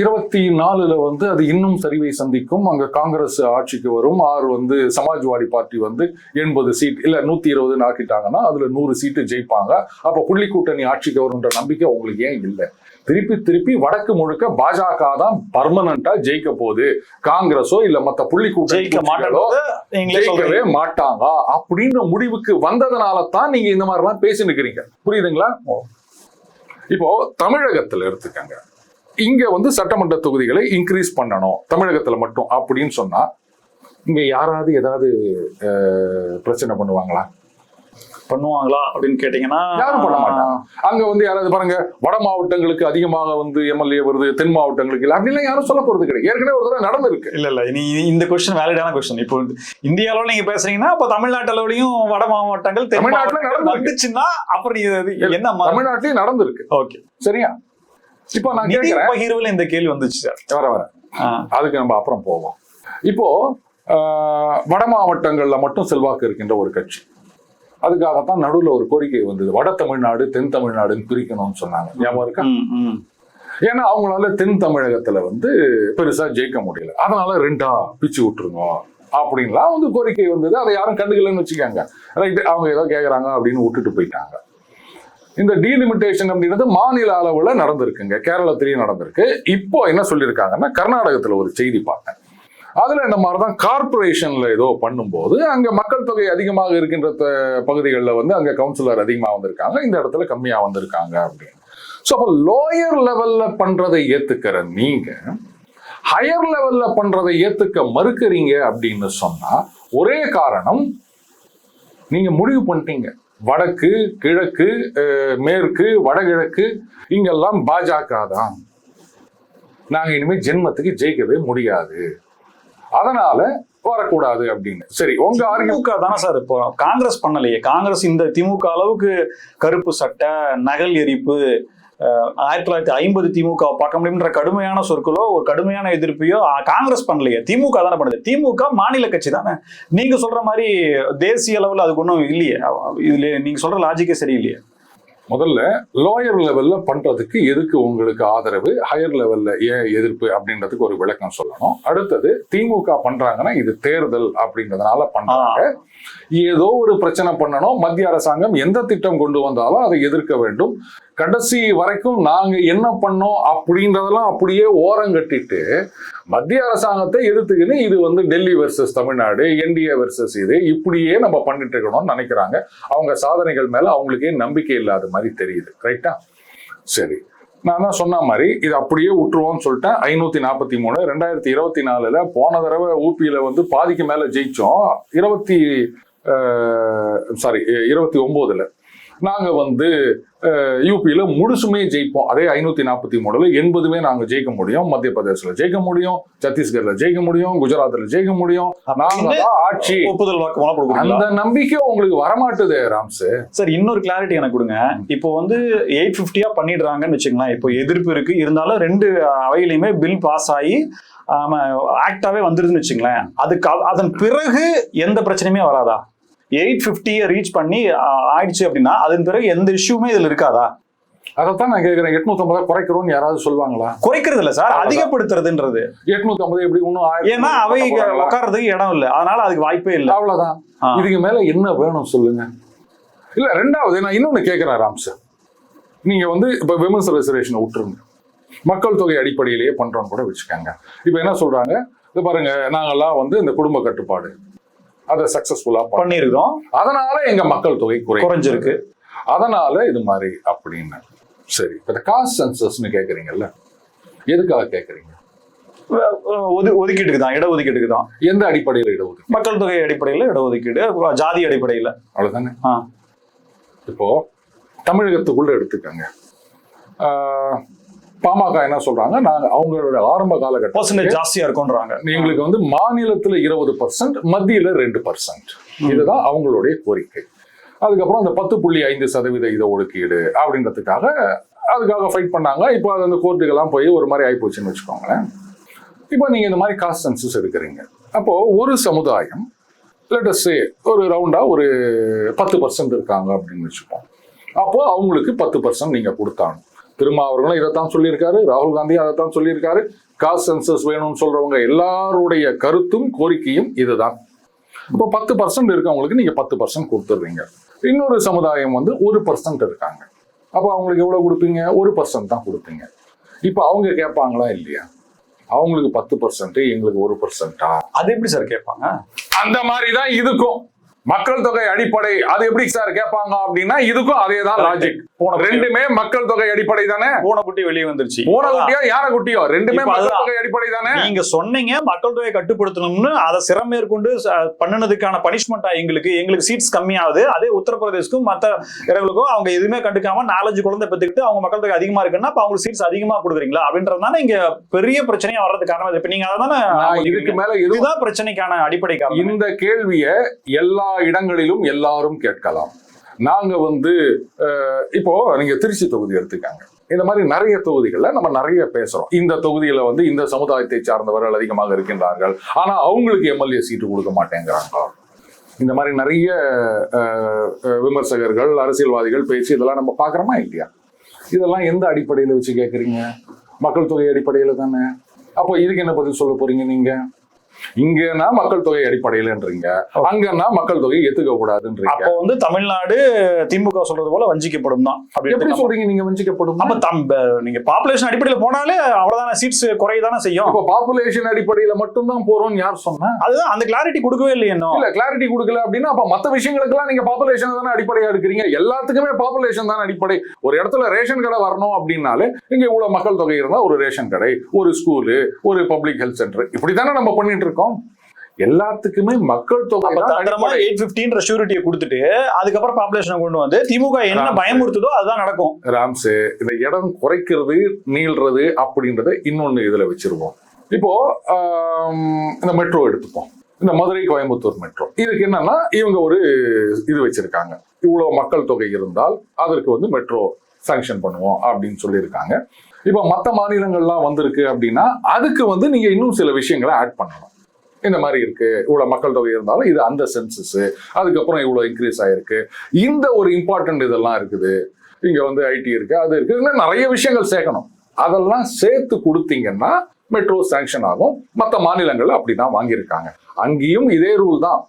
24ல வந்து அது இன்னும் சரிவை சந்திக்கும். அங்க காங்கிரஸ் ஆட்சிக்கு வரும். வந்து சமாஜ்வாடி பார்ட்டி வந்து 80 சீட் இல்ல 120 ஆக்கிட்டாங்கன்னா அதுல 100 சீட்டு ஜெயிப்பாங்க. அப்ப புள்ளி கூட்டணி ஆட்சிக்கு வரும்ன்ற நம்பிக்கை உங்களுக்கு ஏன் இல்லை? திருப்பி வடக்கு முழுக்க பாஜக தான் பர்மனண்டா ஜெயிக்க போகுது, காங்கிரஸோ இல்ல மத்த புள்ளி கூட்டணிகளோ ஜெயிக்கவே மாட்டாங்க அப்படின்ற முடிவுக்கு வந்ததுனால தான் நீங்க இந்த மாதிரி எல்லாம் பேசி நிக்கிறீங்க, புரியுதுங்களா? இப்போ தமிழகத்துல எடுத்துக்கங்க, இங்க வந்து சட்டமன்ற தொகுதிகளை இன்க்ரீஸ் பண்ணணும் தமிழகத்துல மட்டும் அப்படின்னு சொன்னா இங்க யாராவது ஏதாவது பிரச்சனை பண்ணுவாங்களா அப்படின்னு கேட்டீங்கன்னா யாரும் பண்ண மாட்டாங்க. அங்க வந்து யாராவது பாருங்க, வட மாவட்டங்களுக்கு அதிகமாக வந்து எம்எல்ஏ வருது, தென் மாவட்டங்களுக்கு இல்ல அப்படிலாம் யாரும் சொல்ல போறது கிடையாது. ஏற்கனவே ஒரு தடவை நடந்திருக்கு. இல்ல நீ இந்த கொஸ்டின் வேலிடான கொஸ்டின். இப்போ இந்தியாவில் நீங்க பேசுறீங்கன்னா அப்ப தமிழ்நாட்டு அளவுலயும் வட மாவட்டங்கள் தமிழ்நாட்டுல நடந்துச்சுன்னா அப்புறம் என்ன தமிழ்நாட்டிலேயும் நடந்திருக்கு. ஓகே, சரியா? இப்போ நான் கேட்கிறேன், பகிர்வுல இந்த கேள்வி வந்துச்சு சார். வர அதுக்கு நம்ம அப்புறம் போவோம். இப்போ வட மாவட்டங்கள்ல மட்டும் செல்வாக்கு இருக்கின்ற ஒரு கட்சி, அதுக்காகத்தான் நடுவில் ஒரு கோரிக்கை வந்தது, வட தமிழ்நாடு தென் தமிழ்நாடுன்னு பிரிக்கணும்னு சொன்னாங்க, ஞாபகம் இருக்கா? ஏன்னா அவங்களால தென் தமிழகத்துல வந்து பெருசா ஜெயிக்க முடியல, அதனால 2ஆ பிச்சு விட்டுருங்க அப்படின்லாம் வந்து கோரிக்கை வந்தது. அதை யாரும் கண்டுக்கலன்னு வச்சுக்காங்க, ரைட்டு, அவங்க ஏதோ கேட்கறாங்க அப்படின்னு விட்டுட்டு போயிட்டாங்க. இந்த டீலிமிட்டேஷன் அப்படின்றது மாநில அளவுல நடந்திருக்குங்க, கேரளத்திலேயும் நடந்திருக்கு. இப்போ என்ன சொல்லியிருக்காங்கன்னா, கர்நாடகத்துல ஒரு செய்தி பார்த்தேன், அதுல இந்த மாதிரிதான் கார்பரேஷன்ல ஏதோ பண்ணும்போது அங்க மக்கள் தொகை அதிகமாக இருக்கின்ற பகுதிகளில் வந்து அங்க கவுன்சிலர் அதிகமாக வந்திருக்காங்க, இந்த இடத்துல கம்மியா வந்திருக்காங்க அப்படின்னு. ஸோ அப்போ லோயர் லெவல்ல பண்றதை ஏத்துக்கிற நீங்க ஹையர் லெவல்ல பண்றதை ஏத்துக்க மறுக்கிறீங்க அப்படின்னு சொன்னா ஒரே காரணம், நீங்க முடிவு பண்ணிட்டீங்க வடக்கு கிழக்கு மேற்கு வடகிழக்கு இங்கெல்லாம் பாஜக தான், நாங்க இனிமேல் ஜென்மத்துக்கு ஜெயிக்கவே முடியாது, அதனால வரக்கூடாது அப்படின்னு. சரி, உங்க திமுக தானே சார் இப்போ காங்கிரஸ் பண்ணலையே. காங்கிரஸ் இந்த திமுக அளவுக்கு கருப்பு சட்டை நகல் எரிப்பு 1950 திமுக பார்க்க முடியும்ன்ற கடுமையான சொற்களோ ஒரு கடுமையான எதிர்ப்பையோ காங்கிரஸ் பண்ணலையே, திமுக தானே பண்ணுது. திமுக மாநில கட்சி தானே. நீங்க சொல்ற மாதிரி தேசிய அளவில் அதுக்கு ஒன்றும் இல்லையே, இதுல நீங்க சொல்ற லாஜிக்கே சரியில்லையே. முதல்ல லோயர் லெவல்ல பண்றதுக்கு எதுக்கு உங்களுக்கு ஆதரவு, ஹையர் லெவல்ல ஏன் எதிர்ப்பு அப்படின்றதுக்கு ஒரு விளக்கம் சொல்லணும். அடுத்தது, திமுக பண்றாங்கன்னா இது தேர்தல் அப்படின்றதுனால பண்றாங்க, ஏதோ ஒரு பிரச்சனை பண்ணணும், மத்திய அரசாங்கம் எந்த திட்டம் கொண்டு வந்தாலும் அதை எதிர்க்க வேண்டும், கடைசி வரைக்கும் நாங்க என்ன பண்ணோம் அப்படின்றதெல்லாம் அப்படியே ஓரங்கட்டிட்டு மத்திய அரசாங்கத்தை எதிர்த்துக்கின்னு இது வந்து Delhi versus Tamil Nadu, NDA versus இது இப்படியே நம்ம பண்ணிட்டு இருக்கணும்னு நினைக்கிறாங்க. அவங்க சாதனைகள் மேல அவங்களுக்கே நம்பிக்கை இல்லாத மாதிரி தெரியுது, ரைட்டா? சரி, நான் தான் சொன்ன மாதிரி இது அப்படியே விட்டுருவோம்னு சொல்லிட்டேன். 543 2024 போன தடவை ஊபியில வந்து பாதிக்கு மேல ஜெயிச்சோம். 29ல நாங்க வந்து யூபியில முழுசுமே ஜெயிப்போம். அதே 543ல 80 நாங்க ஜெயிக்க முடியும், மத்திய பிரதேசல ஜெயிக்க முடியும், சத்தீஸ்கர்ல ஜெயிக்க முடியும், குஜராத்ல ஜெயிக்க முடியும், நாங்க ஆட்சி ஒப்புதல் வாக்கு. அந்த நம்பிக்கை உங்களுக்கு வரமாட்டுது ராம்ஸ். சார், இன்னொரு கிளாரிட்டி எனக்கு கொடுங்க. இப்போ வந்து 850 பண்ணிடுறாங்கன்னு வச்சுக்கலாம். இப்போ எதிர்ப்பு இருக்கு, இருந்தாலும் 2 அவையிலையுமே பில் பாஸ் ஆகி ஆக்டாவே வந்துருதுன்னு வச்சுங்களேன். அதுக்கு அதன் பிறகு எந்த பிரச்சனையுமே வராதா? 850 ரீச் பண்ணி ஆயிடுச்சு அப்படின்னா அதன் பிறகு எந்த இஷ்யூமே இதுல இருக்காதா? அதைத்தான் நான் கேட்கிறேன். 850 குறைக்கிறோம்னு யாராவது சொல்லுவாங்களா? குறைக்கிறது இல்ல சார், அதிகப்படுத்துறதுன்றது. 850 எப்படி இன்னும் ஏன்னா அவை உட்கார்றதுக்கு இடம் இல்லை, அதனால அதுக்கு வாய்ப்பே இல்லை. அவ்வளவுதான். இதுக்கு மேல என்ன வேணும் சொல்லுங்க. இல்ல ரெண்டாவது நான் இன்னொன்னு கேட்கிறேன் ராம் சார், நீங்க வந்து இப்ப விமன்ஸ் ரிசர்வேஷனை விட்டுருங்க, மக்கள் தொகை அடிப்படையிலேயே பண்றோம்னு கூட வச்சுக்காங்க. இப்ப என்ன சொல்றாங்க, இது பாருங்க நாங்கெல்லாம் வந்து இந்த குடும்ப கட்டுப்பாடு அதை சக்சஸ்ஃபுல்லா பண்ணிருக்கோம், அதனால எங்க மக்கள் தொகை குறைஞ்சிருக்கு, அதனால இது மாதிரி அப்படின்னு. சரி, இப்ப காஸ்ட் சென்சஸ்ன்னு கேக்குறீங்கல்ல, எதுக்காக கேக்குறீங்க? ஒதுக்கீட்டுக்கு தான், இடஒதுக்கீட்டுக்கு தான். எந்த அடிப்படையில் இடஒதுக்கீடு? மக்கள் தொகை அடிப்படையில் இடஒதுக்கீடு, ஜாதி அடிப்படையில். அவ்வளவுதானே. இப்போ தமிழகத்துக்குள்ள எடுத்துக்கங்க, பாமக என்ன சொல்றாங்க, நாங்க அவங்களோட ஆரம்ப காலகட்டம் ஜாஸ்தியா இருக்கும்ன்றாங்க. எங்களுக்கு வந்து மாநிலத்துல 20%, மத்தியில 2%, இதுதான் அவங்களுடைய கோரிக்கை. அதுக்கப்புறம் அந்த 10.5% இட ஒதுக்கீடு அப்படின்றதுக்காக அதுக்காக ஃபைட் பண்ணாங்க. இப்போ அது அந்த கோர்ட்டுக்கெல்லாம் போய் ஒரு மாதிரி ஆயிப்போச்சுன்னு வச்சுக்கோங்களேன். இப்போ நீங்க இந்த மாதிரி காஸ்ட் சென்சஸ் எடுக்கிறீங்க, அப்போ ஒரு சமுதாயம் லெட் அஸ் சே ஒரு ரவுண்டா ஒரு 10% இருக்காங்க அப்படின்னு வச்சுப்போம். அப்போ அவங்களுக்கு 10% நீங்க கொடுத்தாங்க. திருமாவர்களும் இதைத்தான் சொல்லியிருக்காரு, ராகுல் காந்தி அதைத்தான் சொல்லியிருக்காரு. காஸ்ட் சென்சஸ் வேணும்னு சொல்றவங்க எல்லாருடைய கருத்தும் கோரிக்கையும் இதுதான். இப்போ 10% இருக்கவங்களுக்கு நீங்க 10% கொடுத்துடுறீங்க. இன்னொரு சமுதாயம் வந்து 1% இருக்காங்க, அப்போ அவங்களுக்கு எவ்வளவு கொடுப்பீங்க? 1% தான் கொடுப்பீங்க. இப்போ அவங்க கேட்பாங்களா இல்லையா? அவங்களுக்கு 10%, எங்களுக்கு 1%. அது எப்படி சார் கேட்பாங்க? அந்த மாதிரி தான் இதுக்கும் மக்கள் தொகை அடிப்படை. அது எப்படி சார் கேட்பாங்க அப்படின்னா, இதுக்கும் அதே தான் லாஜிக். ரெண்டுமே மக்கள் தொகை அடிப்படை தானே. பூனைக்குட்டி வெளியே வந்துருச்சு. பூனைக்குட்டியோ யானை குட்டியோ ரெண்டுமே மக்கள் தொகை அடிப்படை தானே. நீங்க சொன்னீங்க மக்கள் தொகை கட்டுப்படுத்தணும்னு, அதை சிறமேற்கொண்டு பண்ணுனதுக்கான பனிஷ்மெண்டா எங்களுக்கு சீட்ஸ் கம்மியாகுது. அதே உத்தரப்பிரதேசக்கும் மற்ற இடங்களுக்கும் அவங்க எதுவுமே கண்டுக்காம 4-5 குழந்தை பெற்றுக்கிட்டு அவங்க மக்கள் தொகை அதிகமா இருக்குன்னா அப்ப அவங்களுக்கு சீட்ஸ் அதிகமா கொடுக்குறீங்களா அப்படின்றதுனால இங்க பெரிய பிரச்சனையா வர்றது காரணம். இப்ப நீங்க அதானே இதுக்கு மேல இதுதான் பிரச்சனைக்கான அடிப்படை காரணம். இந்த கேள்வியை எல்லா இடங்களிலும் எல்லாரும் கேட்கலாம். நாங்க வந்து இப்போ நீங்க திருச்சி தொகுதி எடுத்துக்காங்க, இந்த மாதிரி நிறைய தொகுதிகளில் நம்ம நிறைய பேசுறோம். இந்த தொகுதியில வந்து இந்த சமுதாயத்தை சார்ந்தவர்கள் அதிகமாக இருக்கின்றார்கள், ஆனா அவங்களுக்கு எம்எல்ஏ சீட்டு கொடுக்க மாட்டேங்கிறாங்க. இந்த மாதிரி நிறைய விமர்சகர்கள், அரசியல்வாதிகள் பேச்சு இதெல்லாம் நம்ம பாக்குறோமா இல்லையா? இதெல்லாம் எந்த அடிப்படையில வச்சு கேட்குறீங்க? மக்கள் தொகை அடிப்படையில தானே. அப்போ இதுக்கு என்ன பதில் சொல்ல போறீங்க நீங்க? இங்கன்னா மக்கள் தொகை அடிப்படையிலன்றீங்க, அங்கன்னா மக்கள் தொகை ஏத்துக்க கூடாதுன்றீங்க. அப்போ வந்து தமிழ்நாடு திமுக சொல்றது போல வஞ்சிக்கப்படும் தான். எப்படி சொல்றீங்க நீங்க வஞ்சிக்கப்படும்? அப்ப நீங்க பாப்புலேஷன் அடிப்படையில போனாலே அவ்வளவுதான சீட்ஸ் குறையதானே செய்யும். இப்போ பாப்புலேஷன் அடிப்படையில மட்டும் தான் போறோம்னு யார் சொன்னா? அதுதான் அந்த கிளாரிட்டி கொடுக்கவே இல்லை. இல்ல கிளாரிட்டி கொடுக்கல அப்படின்னா அப்ப மத்த விஷயங்களுக்கெல்லாம் நீங்க பாப்புலேஷன் தானே அடிப்படையா எடுக்கிறீங்க. எல்லாத்துக்குமே பாப்புலேஷன் தானே அடிப்படை. ஒரு இடத்துல ரேஷன் கடை வரணும் அப்படின்னாலே இங்க இவ்வளவு மக்கள் தொகை இருந்தா ஒரு ரேஷன் கடை, ஒரு ஸ்கூலு, ஒரு பப்ளிக் ஹெல்த் சென்டர், இப்படித்தானே நம்ம பண்ணிட்டு இருக்கோம். எல்லாத்துக்குமே மக்கள் தொகை 850 ஷூரிட்டியை கொடுத்துட்டு அதுக்கப்புறம் பாப்புலேஷனை கொண்டு வந்து திமுக என்ன பயமுறுத்துதோ அதுதான் நடக்கும். ராம்சே, இந்த இடம் குறைக்கிறது நீள்றது அப்படின்றத இன்னொன்னு இதுல வச்சிருவோம். இப்போ இந்த மெட்ரோ எடுத்துப்போம், இந்த மதுரை கோயம்புத்தூர் மெட்ரோ. இதுக்கு என்னன்னா இவங்க ஒரு இது வச்சிருக்காங்க, இவ்வளவு மக்கள் தொகை இருந்தால் அதற்கு வந்து மெட்ரோ சாங்ஷன் பண்ணுவோம் அப்படின்னு சொல்லியிருக்காங்க. இப்போ மற்ற மாநிலங்கள்லாம் வந்திருக்கு அப்படின்னா அதுக்கு வந்து நீங்க இன்னும் சில விஷயங்களை ஆட் பண்ணணும். இந்த மாதிரி இருக்கு, இவ்வளவு மக்கள் தொகை இருந்தாலும் இது அந்த சென்சஸ், அதுக்கப்புறம் இவ்வளவு இன்க்ரீஸ் ஆயிருக்கு, இந்த ஒரு இம்பார்ட்டன்ட் இதெல்லாம் இருக்குது, இங்க வந்து ஐடி இருக்கு, அது இருக்கு, இன்னும் நிறைய விஷயங்கள் சேர்க்கணும். அதெல்லாம் சேர்த்து கொடுத்தீங்கன்னா மெட்ரோ சாங்ஷன் ஆகும். மற்ற மாநிலங்கள் அப்படிதான் வாங்கியிருக்காங்க. அங்கேயும் இதே ரூல் தான்.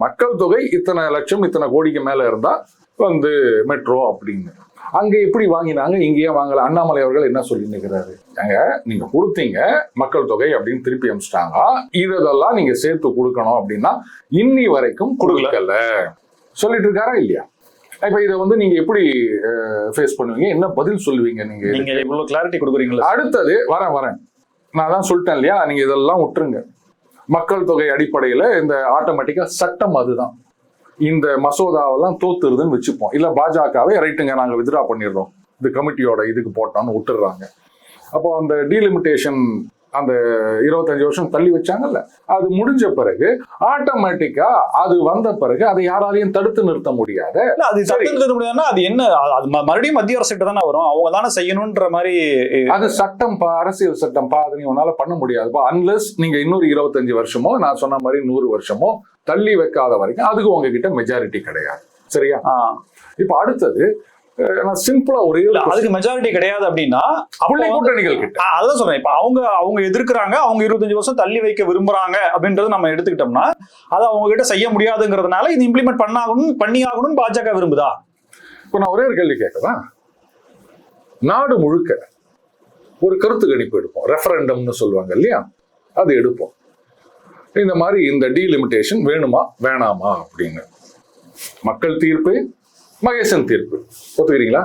மக்கள் தொகை இத்தனை லட்சம் இத்தனை கோடிக்கு மேல இருந்தா வந்து மெட்ரோ அப்படின்னு. அங்க எப்படி வாங்கினாங்க, இங்கேயே வாங்கல. அண்ணாமலை அவர்கள் என்ன சொல்லி நிற்கிறாரு, அங்க நீங்க கொடுத்தீங்க மக்கள் தொகை அப்படின்னு திருப்பி அனுப்பிச்சிட்டாங்க, இதெல்லாம் நீங்க சேர்த்து கொடுக்கணும் அப்படின்னா இன்னி வரைக்கும் கொடுக்கல சொல்லிட்டு இருக்காரா இல்லையா? இப்ப இதை வந்து நீங்க எப்படி ஃபேஸ் பண்ணுவீங்க, என்ன பதில் சொல்லுவீங்க? நீங்க இவ்வளவு கிளாரிட்டி கொடுக்குறீங்களா? அடுத்தது வரேன் நான் தான் சொல்லிட்டேன் இல்லையா, நீங்க இதெல்லாம் விட்டுருங்க. மக்கள் தொகை அடிப்படையில இந்த ஆட்டோமேட்டிக்கா சட்டம் அதுதான். இந்த மசோதாவெல்லாம் தோத்துருதுன்னு வச்சுப்போம், இல்ல பாஜகவே ரைட்டுங்க நாங்க வித்ரா பண்ணிடுறோம், இந்த கமிட்டியோட இதுக்கு போட்டோம்னு விட்டுடுறாங்க. அப்போ அந்த டீலிமிட்டேஷன் அந்த 25 வருஷம் தள்ளி வச்சாங்கல்ல, அது முடிஞ்ச பிறகு ஆட்டோமேட்டிக்கா அது வந்த பிறகு அதை யாராலையும் தடுத்து நிறுத்த முடியாது. அது தடுத்து நிறுத்த முடியாதுன்னா அது என்ன, அது மறுபடியும் மத்திய அரசு கிட்ட தானே வரும், அவங்க தானே செய்யணும்ன்ற மாதிரி. அது சட்டம்பா, அரசியல் சட்டம்பா, அது நீ உன்னால பண்ண முடியாதுப்பா. அன்லெஸ் நீங்க இன்னொரு 25 வருஷமோ நான் சொன்ன மாதிரி 100 வருஷமோ தள்ளி வைக்காத வரைக்கும் அதுக்கு உங்ககிட்ட மெஜாரிட்டி கிடையாது. சரியா? இப்ப அடுத்தது நான் சிம்பிளா ஒரே அதுக்கு மெஜாரிட்டி கிடையாது அப்படின்னா கூட்டணிகள் கிட்ட அதான் சொல்றேன். இப்ப அவங்க எதிர்க்கிறாங்க, அவங்க 25 வருஷம் தள்ளி வைக்க விரும்புறாங்க அப்படின்றத நம்ம எடுத்துக்கிட்டோம்னா அதை அவங்க கிட்ட செய்ய முடியாதுங்கிறதுனால இது இம்ப்ளிமெண்ட் பண்ணி ஆகணும்னு பாஜக விரும்புதா? இப்ப நான் ஒரே ஒரு கேள்வி கேட்கவா? நாடு முழுக்க ஒரு கருத்து கணிப்பு எடுப்போம், ரெஃபரண்டம்னு சொல்லுவாங்க இல்லையா, அது எடுப்போம். இந்த மாதிரி இந்த டீலிமிட்டேஷன் வேணுமா வேணாமா அப்படின்னு. மக்கள் தீர்ப்பு, மகேசன் தீர்ப்பு, ஒத்துக்கிறீங்களா?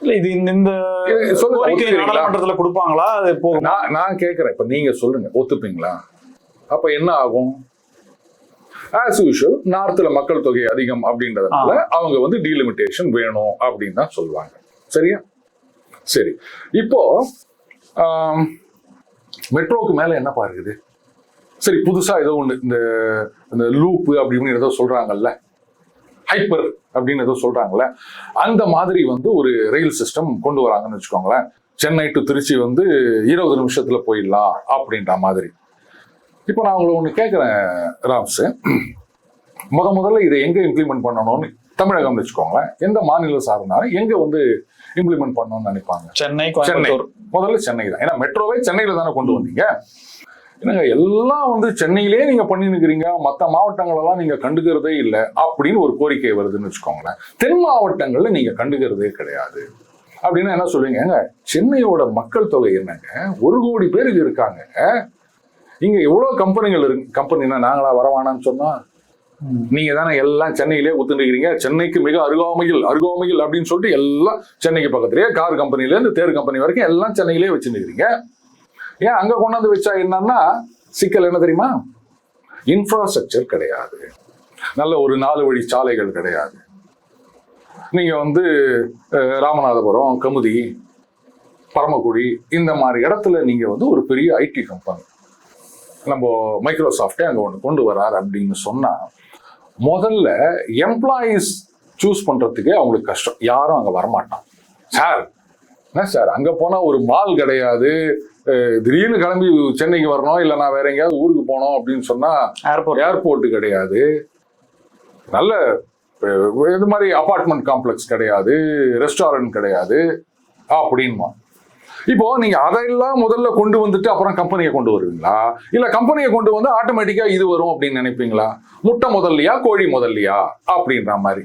இல்ல இது இந்த நாடாளுமன்றத்துல கொடுப்பாங்களா? அது நான் கேட்கிறேன், இப்ப நீங்க சொல்லுங்க, ஒத்துப்பீங்களா? அப்ப என்ன ஆகும்? ஆஸ் யூஷுவல் நார்த்ல மக்கள் தொகை அதிகம் அப்படின்றதுனால அவங்க வந்து டீலிமிட்டேஷன் வேணும் அப்படின்னு தான் சொல்லுவாங்க. சரியா? சரி, இப்போ மெட்ரோக்கு மேல என்ன பாருக்குது? சரி, புதுசா ஏதோ ஒண்ணு இந்த லூப் அப்படின்னு ஏதோ சொல்றாங்கல்ல, ஹைப்பர் அப்படின்னு ஏதோ சொல்றாங்கல்ல, அந்த மாதிரி வந்து ஒரு ரயில் சிஸ்டம் கொண்டு வராங்கன்னு வச்சுக்கோங்களேன். சென்னை டு திருச்சி வந்து 20 நிமிஷத்துல போயிடலாம் அப்படின்ற மாதிரி. இப்போ நான் உங்களை ஒண்ணு கேட்கிறேன் ராம்ஸ், முதல்ல இதை எங்க இம்ப்ளிமெண்ட் பண்ணணும்னு தமிழகம் வச்சுக்கோங்களேன், எந்த மாநில சார்ந்தாலும் எங்க வந்து இம்ப்ளிமெண்ட் பண்ணணும்னு நினைப்பாங்க? சென்னை. முதல்ல சென்னை தான். ஏன்னா மெட்ரோவே சென்னையில தானே கொண்டு வந்தீங்க. என்னங்க எல்லாம் வந்து சென்னையிலே நீங்க பண்ணிருக்கிறீங்க, மற்ற மாவட்டங்கள் எல்லாம் நீங்க கண்டுக்கிறதே இல்லை அப்படின்னு ஒரு கோரிக்கை வருதுன்னு வச்சுக்கோங்களேன். தென் மாவட்டங்கள்ல நீங்க கண்டுக்கிறதே கிடையாது அப்படின்னா என்ன சொல்லுவீங்க? சென்னையோட மக்கள் தொகை என்னங்க, 1 கோடி பேருக்கு இருக்காங்க. இங்க எவ்வளவு கம்பெனிகள் இருக்கு. கம்பெனினா நாங்களா வரவானான்னு சொன்னா நீங்க தானே எல்லாம் சென்னையிலே ஒத்துருக்கிறீங்க. சென்னைக்கு மிக அருகாமையில் அப்படின்னு சொல்லிட்டு எல்லாம் சென்னைக்கு பக்கத்திலேயே கார் கம்பெனில இருந்து தேர் கம்பெனி வரைக்கும் எல்லாம் சென்னையிலே வச்சுருக்கிறீங்க. ஏன் அங்க கொண்டாந்து வச்சா என்னன்னா சிக்கல் என்ன தெரியுமா? இன்ஃப்ராஸ்ட்ரக்சர் கிடையாது, நல்ல ஒரு 4 வழி சாலைகள் கிடையாது. நீங்க வந்து ராமநாதபுரம், கமுதி, பரமக்குடி இந்த மாதிரி இடத்துல நீங்க வந்து ஒரு பெரிய ஐடி கம்பெனி, நம்ம மைக்ரோசாஃப்டே அங்க ஒன்று கொண்டு வராரு அப்படின்னு சொன்னா முதல்ல எம்ப்ளாயீஸ் சூஸ் பண்றதுக்கே அவங்களுக்கு கஷ்டம். யாரும் அங்க வரமாட்டான். சார் என்ன சார் அங்க போனா ஒரு மால் கிடையாது, திடீர்னு கிளம்பி சென்னைக்கு வரணும், இல்லை நான் வேற எங்கேயாவது ஊருக்கு போனோம் அப்படின்னு சொன்னா ஏர்போர்ட் கிடையாது, நல்ல இது மாதிரி அபார்ட்மெண்ட் காம்ப்ளெக்ஸ் கிடையாது, ரெஸ்டாரண்ட் கிடையாது அப்படின்மா. இப்போ நீங்க அதையெல்லாம் முதல்ல கொண்டு வந்துட்டு அப்புறம் கம்பெனியை கொண்டு வருவீங்களா, இல்ல கம்பெனியை கொண்டு வந்து ஆட்டோமேட்டிக்கா இது வரும் அப்படின்னு நினைப்பீங்களா? முட்டை முதல்லையா கோழி முதல்லையா அப்படின்ற மாதிரி.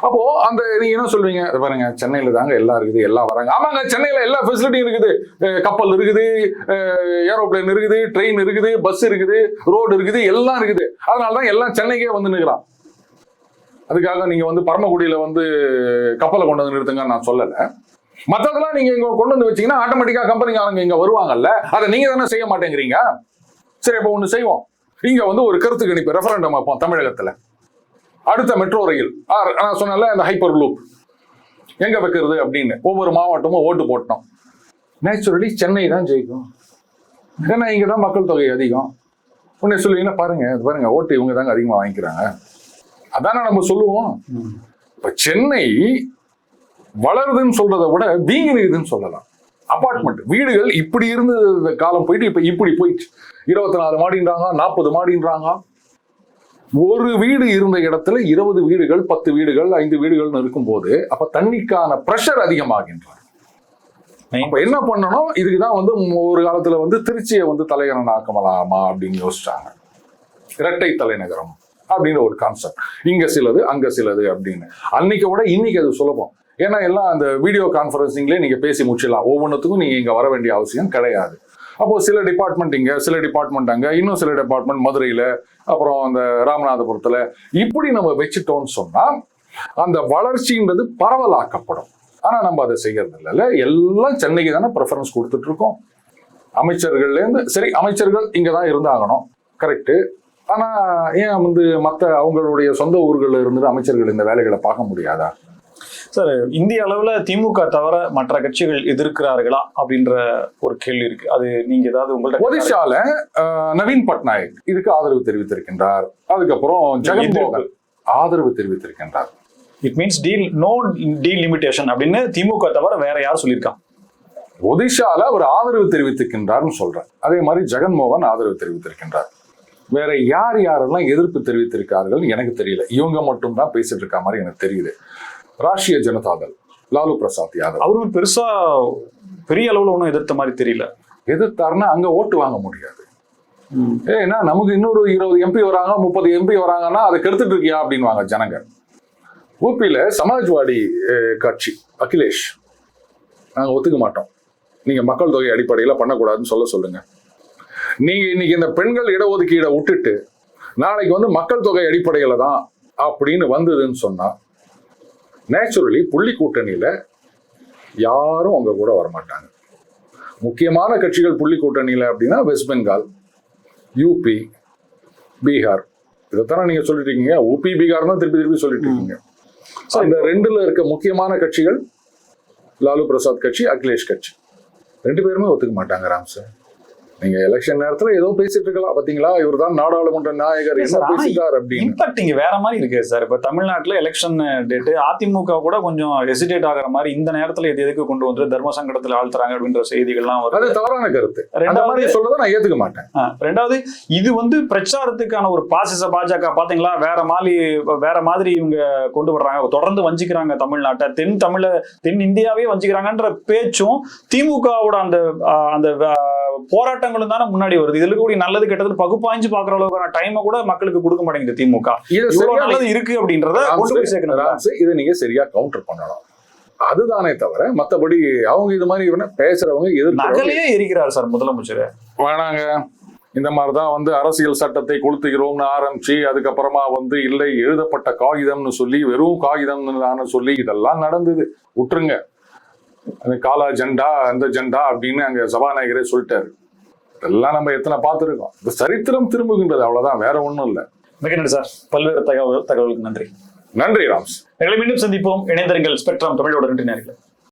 அப்போ அந்த நீங்க என்ன சொல்வீங்க? பாருங்க சென்னையில தாங்க எல்லாம் இருக்குது, எல்லாம் வராங்க. ஆமாங்க, சென்னையில எல்லா ஃபெசிலிட்டியும் இருக்குது, கப்பல் இருக்குது, ஏரோப்ளேன் இருக்குது, ட்ரெயின் இருக்குது, பஸ் இருக்குது, ரோடு இருக்குது, எல்லாம் இருக்குது. அதனாலதான் எல்லாம் சென்னைக்கே வந்து நிற்கிறான். அதுக்காக நீங்க வந்து பரமக்குடியில வந்து கப்பலை கொண்டு வந்து நிறுத்துங்கன்னு நான் சொல்லல. மற்றதெல்லாம் நீங்க இங்க கொண்டு வந்து வச்சீங்கன்னா ஆட்டோமேட்டிக்கா கம்பெனிக்காரங்க இங்க வருவாங்கல்ல, அதை நீங்க தானே செய்ய மாட்டேங்கிறீங்க. சரி, அப்போ ஒண்ணு செய்வோம், இங்க வந்து ஒரு கருத்து கணிப்பு ரெஃபரண்டம் வைப்போம் தமிழகத்துல. அடுத்த மெட்ரோ ரயில் நான் சொன்னல இந்த ஹைப்பர் லூப் எங்க வைக்கிறது அப்படின்னு ஒவ்வொரு மாவட்டமும் ஓட்டு போட்டோம். நேச்சுரலி சென்னை தான் ஜெயிக்கும், ஏன்னா இங்க தான் மக்கள் தொகை அதிகம். உன்னை சொல்லுவீங்கன்னா பாருங்க ஓட்டு இவங்க தாங்க அதிகமா வாங்கிக்கிறாங்க, அதானே நம்ம சொல்லுவோம். இப்ப சென்னை வளருதுன்னு சொல்றதை விட வீங்கினுக்குதுன்னு சொல்லலாம். அபார்ட்மெண்ட் வீடுகள் இப்படி இருந்த காலம் போயிட்டு இப்ப இப்படி போயிடுச்சு. 24 மாடின்றாங்க, 40 மாடின்றாங்க. ஒரு வீடு இருந்த இடத்துல 20 வீடுகள், 10 வீடுகள், 5 வீடுகள்னு இருக்கும் போது அப்ப தண்ணிக்கான பிரஷர் அதிகமாகின்றாங்க. அப்ப என்ன பண்ணணும்? இதுக்குதான் வந்து ஒரு காலத்துல வந்து திருச்சியை வந்து தலைநகரம் ஆக்கலாமா அப்படின்னு யோசிச்சாங்க. இரட்டை தலைநகரம் அப்படின்ற ஒரு கான்செப்ட், இங்க சிலது அங்க சிலது அப்படின்னு. அன்னைக்கு விட இன்னைக்கு அது சுலபம். ஏன்னா எல்லாம் அந்த வீடியோ கான்ஃபரன்சிங்லேயே நீங்க பேசி முடிச்சிடலாம். ஒவ்வொன்றுத்துக்கும் நீங்க இங்க வர வேண்டிய அவசியம் கிடையாது. அப்போ சில டிபார்ட்மெண்ட் இங்க, சில டிபார்ட்மெண்ட் அங்க, இன்னும் சில டிபார்ட்மெண்ட் மதுரையில, அப்புறம் அந்த ராமநாதபுரத்துல, இப்படி நம்ம வச்சுட்டோம்னு சொன்னா அந்த வளர்ச்சின்றது பரவலாக்கப்படும். ஆனா நம்ம அதை செய்யறது இல்லைல்ல. எல்லாம் சென்னைக்கு தானே ப்ரெஃபரன்ஸ் கொடுத்துட்டு இருக்கோம். அமைச்சர்கள்ல இருந்து சரி, அமைச்சர்கள் இங்கதான் இருந்தாகணும், கரெக்ட். ஆனா ஏன் வந்து மற்ற அவங்களுடைய சொந்த ஊர்கள்ல இருந்து அமைச்சர்கள் இந்த வேலைகளை பார்க்க முடியாதா? சார், இந்திய அளவுல திமுக தவிர மற்ற கட்சிகள் எதிர்க்கிறார்களா அப்படின்ற ஒரு கேள்வி இருக்கு. அது நீங்க ஏதாவது உங்கள்ட்ட? ஒடிஷால நவீன் பட்நாயக் இதுக்கு ஆதரவு தெரிவித்திருக்கின்றார். அதுக்கப்புறம் ஜெகன்மோகன் ஆதரவு தெரிவித்திருக்கின்றார். இட் மீன்ஸ் நோ டீலிமிட்டேஷன் அப்படின்னு திமுக தவிர வேற யார் சொல்லியிருக்காங்க? ஒடிஷால அவர் ஆதரவு தெரிவித்திருக்கின்றார்னு சொல்றார். அதே மாதிரி ஜெகன்மோகன் ஆதரவு தெரிவித்திருக்கின்றார். வேற யார் யாரெல்லாம் எதிர்ப்பு தெரிவித்திருக்கார்கள் எனக்கு தெரியல. இவங்க மட்டும் தான் பேசிட்டு இருக்க மாதிரி எனக்கு தெரியுது. ராஷ்டிரிய ஜனதாதள், லாலு பிரசாத் யாதவ் அவரும் பெருசா பெரிய அளவுல ஒன்றும் எதிர்த்த மாதிரி தெரியல. எதிர்த்தாருன்னா அங்க ஓட்டு வாங்க முடியாது. ஏன்னா நமக்கு இன்னொரு 20 MP வராங்க, 30 MP வராங்கன்னா அதை கெடுத்துட்டு இருக்கியா அப்படின்வாங்க ஜனங்க. ஊபியில சமாஜ்வாடி கட்சி அகிலேஷ், நாங்க ஒத்துக்க மாட்டோம், நீங்க மக்கள் தொகை அடிப்படையில பண்ணக்கூடாதுன்னு சொல்லுங்க. நீங்க இன்னைக்கு இந்த பெண்கள் இடஒதுக்கீடை விட்டுட்டு நாளைக்கு வந்து மக்கள் தொகை அடிப்படையில தான் அப்படின்னு வந்ததுன்னு சொன்னா நேச்சுரலி புள்ளி கூட்டணியில யாரும் அவங்க கூட வரமாட்டாங்க. முக்கியமான கட்சிகள் புள்ளி கூட்டணியில அப்படின்னா வெஸ்ட் பெங்கால், யூபி, பீகார், இதைத்தானே நீங்க சொல்லிட்டு இருக்கீங்க. ஊபி பீகார் தான் திருப்பி சொல்லிட்டு இருக்கீங்க. இந்த ரெண்டுல இருக்க முக்கியமான கட்சிகள் லாலு பிரசாத் கட்சி, அகிலேஷ் கட்சி, 2 பேருமே ஒத்துக்க மாட்டாங்க. ராம் சார், நீங்க எலெக்ஷன் நேரத்துல ஏதோ பேசிட்டு இருக்கலாம், பாத்தீங்களா இவர் தான் நாடாளுமன்ற நாயகர் என்ன பேசிட்டார் அப்படின்னு. இம்பாக்ட் இங்க வேற மாதிரி இருக்கு சார். இப்ப தமிழ்நாட்டுல எலெக்ஷன் டேட்டு அதிமுக கூட கொஞ்சம் ஹெசிடேட் ஆகிற மாதிரி இந்த நேரத்துல இது எதுக்கு கொண்டு வந்து தர்ம சங்கடத்துல ஆழ்த்துறாங்க அப்படின்ற செய்திகள்லாம் வருது. அது தவறான கருத்து. ரெண்டாவது சொல்றதை நான் ஏத்துக்க மாட்டேன். ரெண்டாவது, இது வந்து பிரச்சாரத்துக்கான ஒரு பாசிச பாஜக பாத்தீங்களா வேற மாதிரி இவங்க கொண்டு வர்றாங்க, தொடர்ந்து வஞ்சிக்கிறாங்க தமிழ்நாட்டை, தென் இந்தியாவே வஞ்சிக்கிறாங்கன்ற பேச்சும் திமுகவோட அந்த போராட்டங்களும் தானே முன்னாடி வருது. இதுல கூடிய நல்லது கெட்டது பகுப்பாய்ஞ்சு பாக்குற அளவுக்கான டைமை கூட மக்களுக்கு கொடுக்க மாட்டேங்குது திமுக. நல்லது இருக்கு அப்படின்றத இதை நீங்க சரியா கவுண்டர் பண்ணணும், அதுதானே தவிர மத்தபடி அவங்க இது மாதிரி பேசுறவங்க நகலையே இருக்கிறார் சார் முதலமைச்சர். வேணாங்க, இந்த மாதிரிதான் வந்து அரசியல் சட்டத்தை கொளுத்துகிறோம்னு ஆரம்பிச்சு அதுக்கப்புறமா வந்து இல்லை எழுதப்பட்ட காகிதம்னு சொல்லி வெறும் காகிதம்னு சொல்லி இதெல்லாம் நடந்தது. விட்டுருங்க, அந்த காலா ஜெண்டா அந்த ஜெண்டா அப்படின்னு அங்க சபாநாயகரே சொல்லிட்டாரு. இதெல்லாம் நம்ம எத்தனை பார்த்துருக்கோம். இந்த சரித்திரம் திரும்புகின்றது, அவ்வளவுதான், வேற ஒண்ணும் இல்லை. மிக நன்றி சார், பல்வேறு தகவலுக்கு நன்றி. நன்றி ராம்ஸ். மீண்டும் சந்திப்போம். இணைந்திருங்கள் ஸ்பெக்ட்ரம் தமிழோட 2 நேயர்களே.